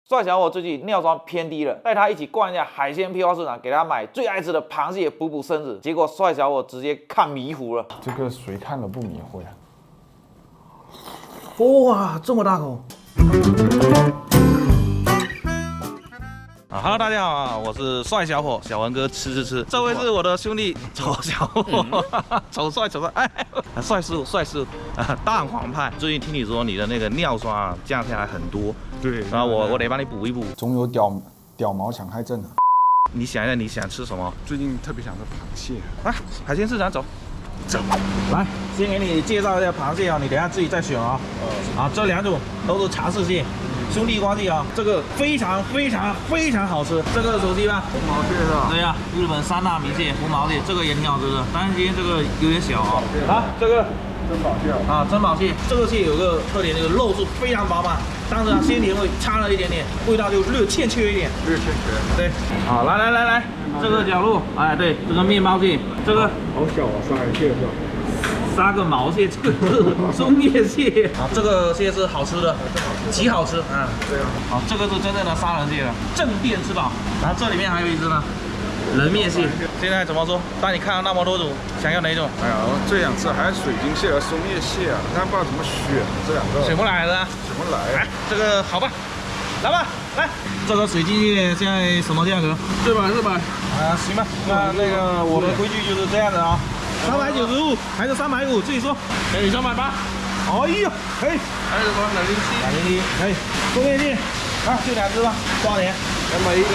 帅小伙最近尿酸偏低了，带他一起逛一下海鲜批发市场，给他买最爱吃的螃蟹补身子。结果帅小伙直接看迷糊了。这个谁看了不迷糊呀？哇，这么大口！Hello， 大家好啊，我是帅小伙小文哥，吃。这位是我的兄弟丑小伙，丑帅，哎，帅师傅啊，大黄派。最近听你说你的那个尿酸啊降下来很多，对，然后我得帮你补一补。总有屌毛强害症啊。你想一下，你想吃什么？最近特别想吃螃蟹啊，海鲜市场走。来，先给你介绍一下螃蟹啊，你等一下自己再选啊。啊，这两种都是茶式蟹，兄弟关系啊。这个非常好吃。这个手机吧，红毛蟹是吧？对呀、日本三大名蟹，红毛蟹，这个也挺好吃的，但是今天这个有点小啊。啊，这个珍宝蟹啊，珍宝蟹，这个蟹有个特点，这个肉是非常饱满，但是它鲜甜味差了一点点，味道就略欠缺一点。对，好，来，这个角落，哎，对，这个面包蟹，这个好小啊，沙海蟹是吧？杀个毛蟹，这个是松叶蟹啊，这个蟹是好吃的，极好吃啊。对啊。好，这个是真正的杀人蟹了，镇店吃饱。然后这里面还有一只呢，人面蟹。现在怎么说？当你看到那么多种，想要哪种？哎呀，我最想吃还是水晶蟹和松叶蟹啊，但不知道怎么选这两个。选不来的。选不来。哎，这个好吧，来吧，来。这个水晶蟹现在什么价格？400。啊，行吧。那个我的规矩就是这样的啊。395还是350？自己说。给你380。哎呀，可以。还有什么207？207，可以。松叶蟹，啊，就2只吧，多少钱210。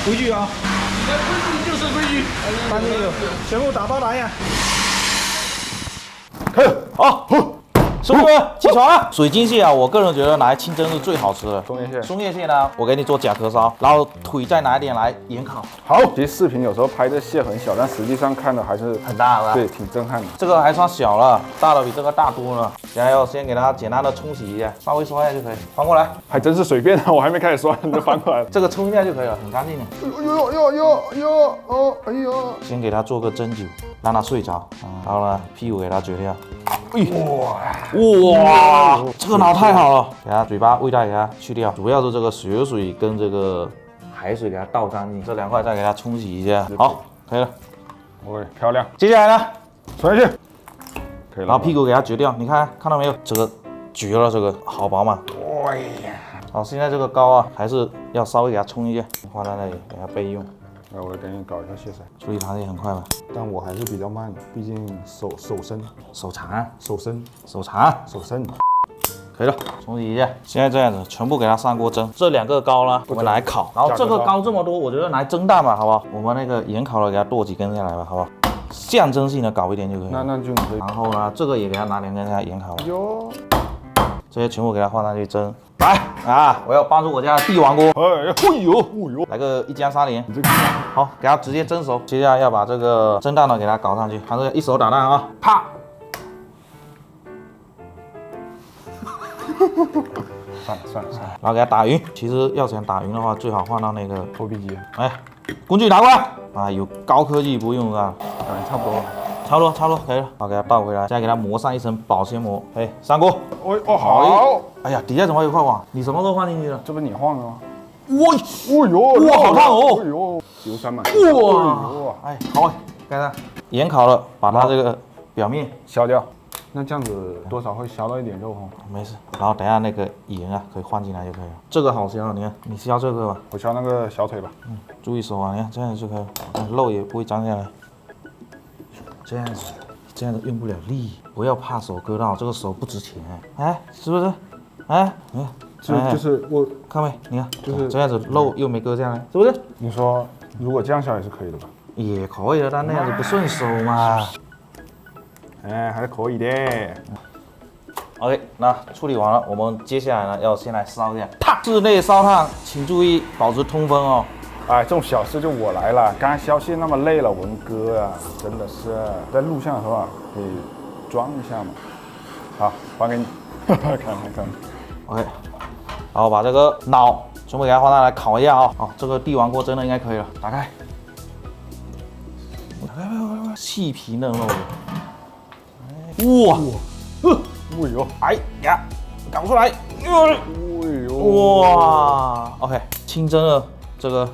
规矩啊。规矩就是规矩。366，全部打包来呀。好。兄弟们起床啊！水晶蟹啊，我个人觉得拿来清蒸是最好吃的。松叶蟹呢，我给你做甲壳烧，然后腿再拿一点来盐烤。好，其实视频有时候拍的蟹很小，但实际上看的还是很大的。对，挺震撼的。这个还算小了，大的比这个大多了。现在要先给它简单的冲洗一下，稍微刷一下就可以。翻过来，还真是随便的，我还没开始刷你就翻过来了。这个冲一下就可以了，很干净的。哎呦！先给它做个针灸，让它睡着，然后呢，屁股给它撅掉。哇，这个脑太好了，给它嘴巴味道给它去掉，主要是这个血水跟这个海水给它倒干净，这2块再给它冲洗一下，好，可以了。OK，漂亮。接下来呢，传下去，可以了。然后屁股给它撅掉，你看到没有？这个绝了，这个好饱满。哎呀，好，现在这个膏啊，还是要稍微给它冲一下，放在那里给它备用。那我给你搞一下蟹鳃。处理螃蟹很快吧？但我还是比较慢，毕竟手深，手长，手深。可以了，冲洗一下。现在这样子，全部给它上锅蒸。这2个膏呢，我们拿来烤。然后这个膏这么多，我觉得拿来蒸蛋吧，好不好？我们那个盐烤了，给它剁几根下来吧，好不好？象征性的搞一点就可以。那就你可以。然后呢，这个也给它拿2根下来盐烤了。哟，这些全部给它放上去蒸。来啊！我要帮助我家的帝王锅。哎呦，来个1姜3连。你这个好，给它直接蒸熟。接下来要把这个蒸蛋呢给它搞上去，还是一手打蛋啊！啪！算了，然后给它打匀。其实要想打匀的话，最好放到那个破壁机。哎，工具拿过来啊！有高科技不用啊，差不多了。差不多可以了。好，给它倒回来，现在给它抹上一层保鲜膜。哎，上锅。好。哎呀，底下怎么有块网？你什么时候放进去的？这不是你晃的吗？哇，好烫哦！油3满。哇！哎，好，盖上。盐烤了，把它这个表面削掉。那这样子多少会削到一点肉哦。没事，然后等下那个盐啊可以换进来就可以了。这个好削，你看，你削这个吧。我削那个小腿吧。注意手啊，你看这样子就可以了，肉也不会脏下来。这样子用不了力，不要怕手割到，这个手不值钱，哎，是不是？哎，你看，就是我看没？你看，就是这样子肉又没割下来，是不是？你说如果这样削也是可以的吧？也可以的，但那样子不顺手嘛。哎，还是可以的。OK， 那处理完了，我们接下来呢要先来烧一下。室内烧烫，请注意保持通风哦。哎，这种小事就我来了。刚才削蟹那么累了，文哥啊，真的是在录像的时候啊，可以装一下嘛。好，还给你。看。OK， 然后把这个脑全部给它放上来烤一下啊。哦，这个帝王锅蒸的应该可以了，打开。细皮嫩肉的。哇！哎呦，哎呀，搞出来。哇 ，OK， 清蒸了这个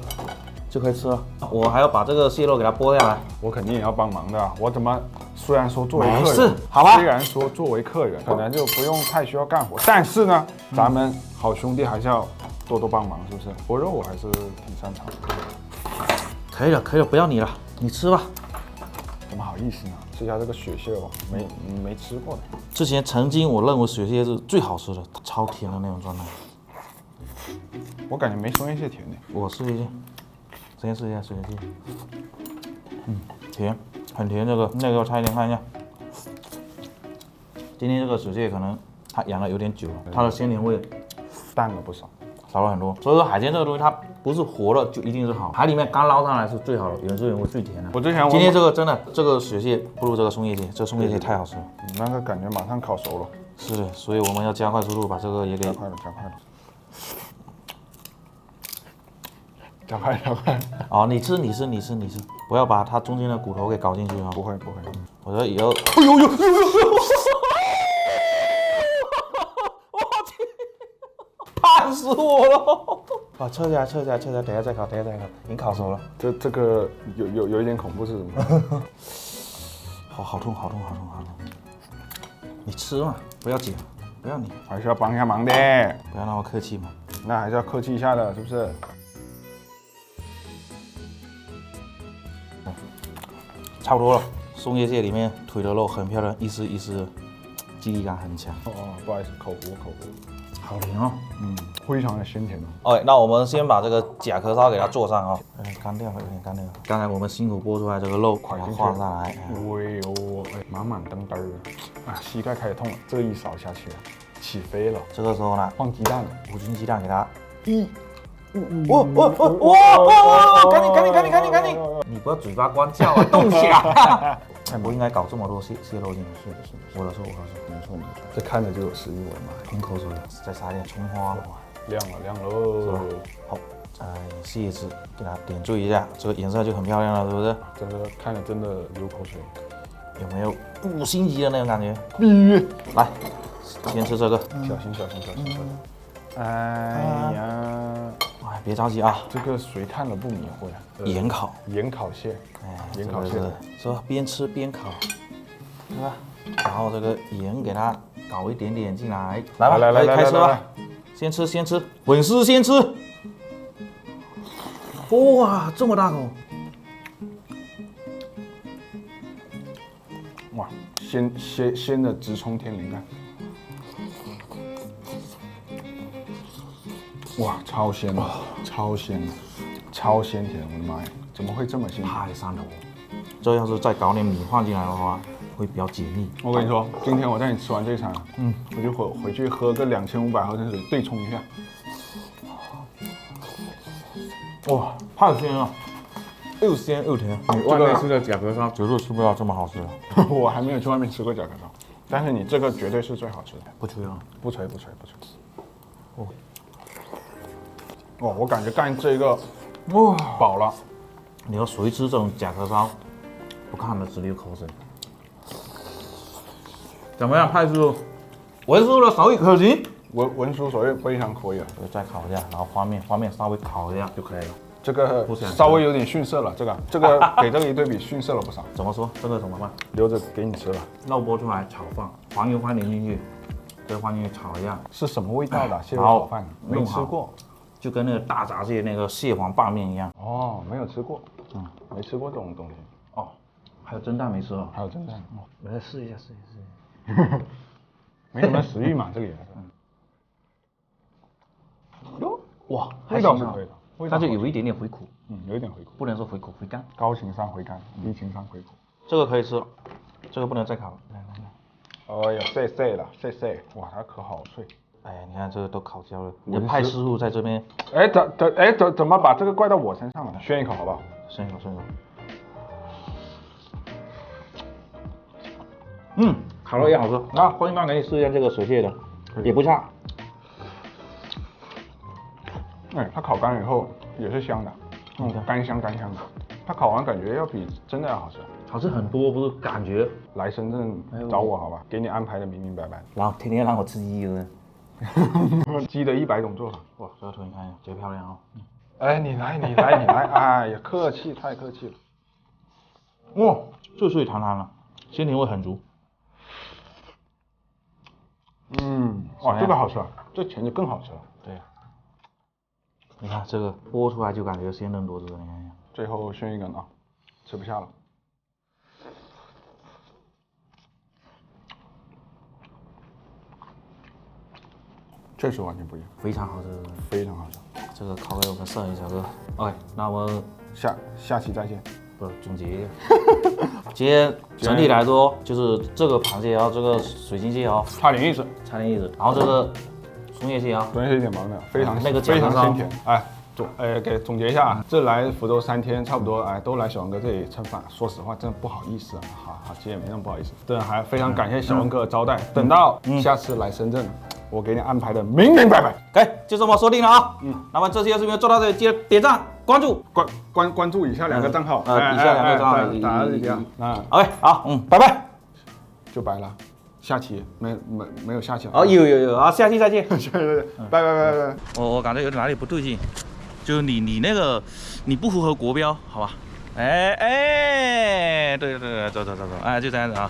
就可以吃了。我还要把这个蟹肉给它剥下来。我肯定也要帮忙的。我怎么虽然说作为没客人，事好吧虽然说作为客人可能就不用太需要干活，但是呢，咱们好兄弟还是要多多帮忙，是不是？剥肉我还是挺擅长的。可以了，可以了，不要你了，你吃吧。怎么好意思呢？吃一下这个雪蟹吧，没吃过的。之前曾经我认为雪蟹是最好吃的，超甜的那种状态。我感觉没松叶蟹甜的。我试一下，先试一下雪蟹。甜，很甜。这个那个差一点看一下。今天这个雪蟹可能它养的有点久了，它的鲜甜味淡了不少。少了很多。所以说海鲜这个东西它不是活的就一定是好，海里面刚捞上来是最好的，原汁原味最甜的。我之前今天这个真的这个雪蟹不如这个松叶蟹，这松叶蟹太好吃了。那个感觉马上烤熟了。是的，所以我们要加快速度把这个也给加快了，加快了。加快，加快。哦，你吃，不要把它中间的骨头给搞进去啊！不会，不会。我说以后，哎呦呦！我天，怕死我了！啊，撤下来，撤下来，撤下来，等一下再烤，等一下再烤，已经烤熟了。这个有一点恐怖是什么？好痛，好痛，好痛，好痛！你吃嘛，不要紧，不要你，还是要帮一下忙的。不要那么客气嘛。那还是要客气一下的，是不是？差不多了，松叶蟹里面腿的肉很漂亮，一丝一丝的，记忆感很强。哦，不好意思，口误。好甜哦，非常的鲜甜哦。 OK， 那我们先把这个甲壳烧给它做上啊、有点干掉了，有点干掉了。刚才我们辛苦剥出来这个肉，把它画上来。喂哦，满满登登的，啊，膝盖开始痛了。这一扫下去，起飞了。这个时候呢，放鸡蛋，五斤鸡蛋给它。哇！赶紧！你不要嘴巴关叫啊，动起来！不应该搞这么多蟹肉进去。是的，我的错。没错。这看着就有食欲，我的妈呀！吞口水，再撒点葱花。亮喽！好，再蟹籽给它点缀一下，这个颜色就很漂亮了，是不是？这个看着真的流口水。有没有5星级的那种感觉？必须！来，先吃这个。小心！哎呀！哎，别着急啊，这个谁看了不迷糊呀？盐烤蟹，哎，盐烤蟹是吧？边吃边烤，对吧？然后这个盐给它搞一点点进来，来，开吃吧。先吃，粉丝先吃。哇，这么大口！哇，鲜的直冲天灵盖。哇，超鲜的，超鲜甜！我的妈呀，怎么会这么鲜？太上头！这要是再搞点米饭进来的话，会比较解腻。我跟你说，今天我带你吃完这餐，我就回去喝个2500毫升水对冲一下。哇，太鲜了，又鲜又甜。你外面吃的甲壳烧绝对吃不到这么好吃的。我还没有去外面吃过甲壳烧，但是你这个绝对是最好吃的。不吹啊？不吹。哦，我感觉干这个，哇，饱了。你要谁吃这种甲壳烧，不看的直流口水。怎么样，派叔？文叔的手艺可行？文叔手艺非常可以啊。再烤一下，然后花面稍微烤一下就可以了。这个稍微有点逊色了，这个给这个一对比逊色了不少。怎么说？这个怎么办？留着给你吃了。肉剥出来炒饭，黄油放点进去，再放进去炒一下。是什么味道的蟹肉炒饭？没吃过。就跟那个大闸蟹那个蟹黄拌面一样。哦，没有吃过，没吃过这种东西。哦，还有蒸蛋没吃哦？还有蒸蛋，我来试一下。没什么食欲嘛，这个也是。哟，哇，味道是可以的，它就有一点点回苦，有一点回苦，不能说回苦回甘，高情商回甘，低情商回苦。这个可以吃，这个不能再烤了。来。哎呀，碎了，哇，它壳好脆。哎呀，你看这个都烤焦了。你的派师傅在这边。怎么把这个怪到我身上了？炫一口好不好？炫一口。烤肉也好吃。那欢迎帮给你试一下这个水蟹的，也不差。哎，它烤干了以后也是香的，干香的。它烤完感觉要比真的要好吃。好吃很多，不是感觉。来深圳找我好吧，给你安排的明明白白。然后天天让我吃鸡的。鸡的100种做法。哇，这个图你看一下，绝漂亮哦。哎，你来，哎呀，客气，太客气了。哇，脆脆弹弹的，鲜甜味很足。哇，这个好吃，这前就更好吃了。对，你看这个剥出来就感觉鲜嫩多汁，你看一下。最后炫一根啊，吃不下了。确实完全不一样，非常好吃，非常好吃。这个烤给我们摄影小哥。OK，那我们下期再见。不是总结。今天整体来说，就是这个螃蟹啊，这个水晶蟹啊，差点意思，然后这个松叶蟹啊，昨天是一点毛没有，非常那个非常酱鲜甜。哎，给总结一下啊，这来福州3天，差不多哎都来小文哥这里蹭饭。说实话，真的不好意思啊，好，其实也没那么不好意思。真的还非常感谢小文哥的招待。等到下次来深圳，我给你安排的明明白白。OK，就这么说定了啊。那么这期视频做到这里，记得点赞、关注、关注以下2个账号。以下2个账号打在这样。OK， 好，拜拜。就白了。下期没有下期了。哦，有啊，下期再见。拜拜。我感觉有点哪里不对劲，就是你那个你不符合国标，好吧？哎，对，走，哎，就这样子啊。